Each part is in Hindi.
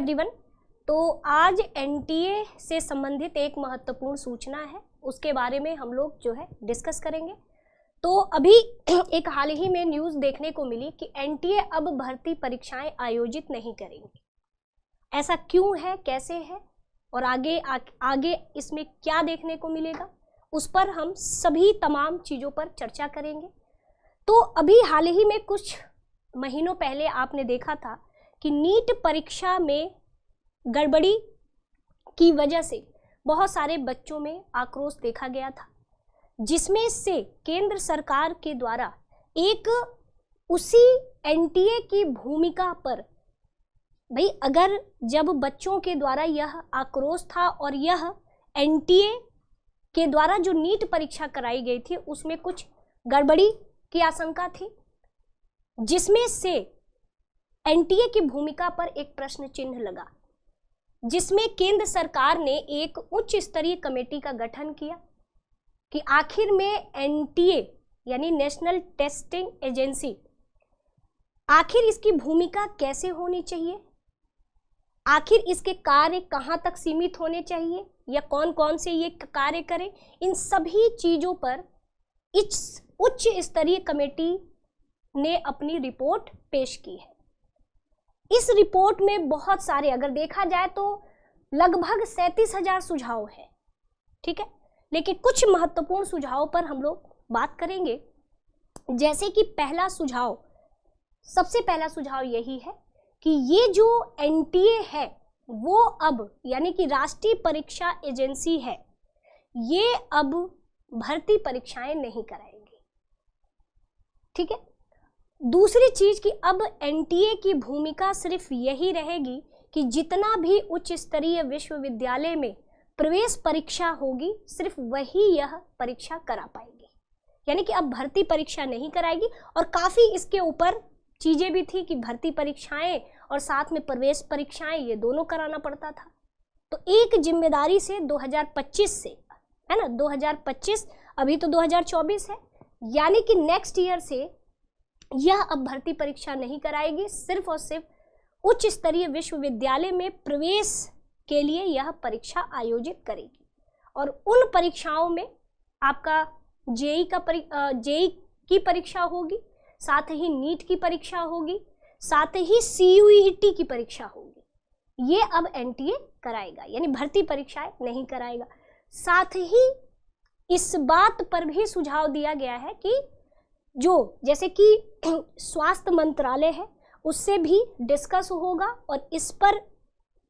एवरीवन। तो आज एनटीए से संबंधित एक महत्वपूर्ण सूचना है, उसके बारे में हम लोग जो है डिस्कस करेंगे। तो अभी एक हाल ही में न्यूज़ देखने को मिली कि एनटीए अब भर्ती परीक्षाएं आयोजित नहीं करेंगे। ऐसा क्यों है, कैसे है और आगे इसमें क्या देखने को मिलेगा, उस पर हम सभी तमाम चीज़ों पर चर्चा करेंगे। तो अभी हाल ही में कुछ महीनों पहले आपने देखा था कि नीट परीक्षा में गड़बड़ी की वजह से बहुत सारे बच्चों में आक्रोश देखा गया था, जिसमें से केंद्र सरकार के द्वारा एक उसी एनटीए की भूमिका पर, भाई अगर जब बच्चों के द्वारा यह आक्रोश था और यह एनटीए के द्वारा जो नीट परीक्षा कराई गई थी उसमें कुछ गड़बड़ी की आशंका थी, जिसमें से एनटीए की भूमिका पर एक प्रश्न चिन्ह लगा, जिसमें केंद्र सरकार ने एक उच्च स्तरीय कमेटी का गठन किया कि आखिर में एनटीए यानी नेशनल टेस्टिंग एजेंसी, आखिर इसकी भूमिका कैसे होनी चाहिए, आखिर इसके कार्य कहाँ तक सीमित होने चाहिए या कौन कौन से ये कार्य करें, इन सभी चीज़ों पर इस उच्च स्तरीय कमेटी ने अपनी रिपोर्ट पेश की है। इस रिपोर्ट में बहुत सारे, अगर देखा जाए तो लगभग 37,000 सुझाव है, ठीक है, लेकिन कुछ महत्वपूर्ण सुझावों पर हम लोग बात करेंगे। जैसे कि सबसे पहला सुझाव यही है कि ये जो एनटीए है वो अब यानी कि राष्ट्रीय परीक्षा एजेंसी है, ये अब भर्ती परीक्षाएं नहीं कराएगी, ठीक है। दूसरी चीज कि अब एनटीए की भूमिका सिर्फ यही रहेगी कि जितना भी उच्च स्तरीय विश्वविद्यालय में प्रवेश परीक्षा होगी सिर्फ वही यह परीक्षा करा पाएगी, यानी कि अब भर्ती परीक्षा नहीं कराएगी। और काफ़ी इसके ऊपर चीज़ें भी थी कि भर्ती परीक्षाएं और साथ में प्रवेश परीक्षाएं ये दोनों कराना पड़ता था। तो एक जिम्मेदारी से 2025 से, है ना, 2025 अभी तो 2024 है, यानी कि नेक्स्ट ईयर से यह अब भर्ती परीक्षा नहीं कराएगी, सिर्फ और सिर्फ उच्च स्तरीय विश्वविद्यालय में प्रवेश के लिए यह परीक्षा आयोजित करेगी। और उन परीक्षाओं में आपका जेई की परीक्षा होगी, साथ ही नीट की परीक्षा होगी, साथ ही सीयूईटी की परीक्षा होगी, ये अब एनटीए कराएगा, यानी भर्ती परीक्षाएं नहीं कराएगा। साथ ही इस बात पर भी सुझाव दिया गया है कि जो जैसे कि स्वास्थ्य मंत्रालय है उससे भी डिस्कस होगा और इस पर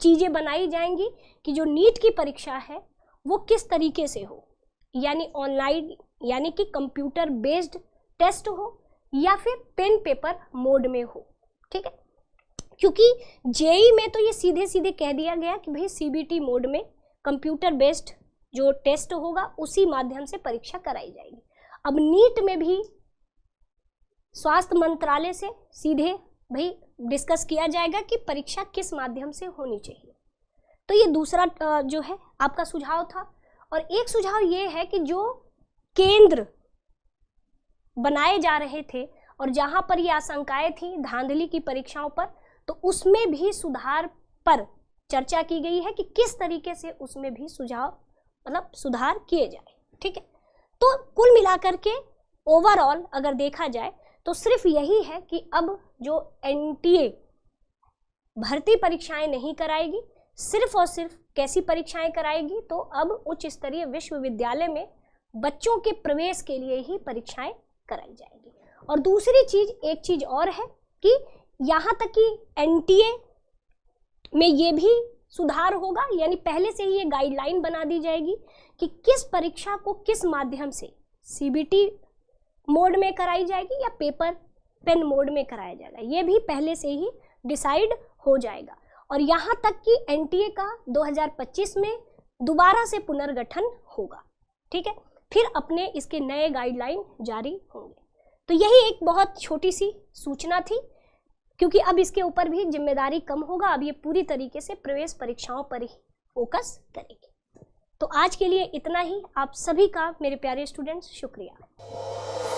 चीज़ें बनाई जाएंगी कि जो नीट की परीक्षा है वो किस तरीके से हो, यानी ऑनलाइन यानी कि कंप्यूटर बेस्ड टेस्ट हो या फिर पेन पेपर मोड में हो, ठीक है। क्योंकि जेई में तो ये सीधे सीधे कह दिया गया कि भाई सीबीटी मोड में कंप्यूटर बेस्ड जो टेस्ट होगा उसी माध्यम से परीक्षा कराई जाएगी। अब नीट में भी स्वास्थ्य मंत्रालय से सीधे भाई डिस्कस किया जाएगा कि परीक्षा किस माध्यम से होनी चाहिए। तो ये दूसरा जो है आपका सुझाव था। और एक सुझाव ये है कि जो केंद्र बनाए जा रहे थे और जहां पर ये आशंकाएं थी धांधली की परीक्षाओं पर, तो उसमें भी सुधार पर चर्चा की गई है कि किस तरीके से उसमें भी सुधार किए जाए, ठीक है। तो कुल मिलाकर के ओवरऑल अगर देखा जाए तो सिर्फ यही है कि अब जो एनटीए भर्ती परीक्षाएं नहीं कराएगी, सिर्फ और सिर्फ कैसी परीक्षाएं कराएगी, तो अब उच्च स्तरीय विश्वविद्यालय में बच्चों के प्रवेश के लिए ही परीक्षाएं कराई जाएगी। और दूसरी चीज, एक चीज और है कि यहाँ तक कि एनटीए में ये भी सुधार होगा, यानी पहले से ही ये गाइडलाइन बना दी जाएगी कि किस परीक्षा को किस माध्यम से सीबीटी मोड में कराई जाएगी या पेपर पेन मोड में कराया जाएगा, ये भी पहले से ही डिसाइड हो जाएगा। और यहाँ तक कि एनटीए का 2025 में दोबारा से पुनर्गठन होगा, ठीक है, फिर अपने इसके नए गाइडलाइन जारी होंगे। तो यही एक बहुत छोटी सी सूचना थी, क्योंकि अब इसके ऊपर भी जिम्मेदारी कम होगा, अब ये पूरी तरीके से प्रवेश परीक्षाओं पर ही फोकस करेगी। तो आज के लिए इतना ही। आप सभी का मेरे प्यारे स्टूडेंट्स शुक्रिया।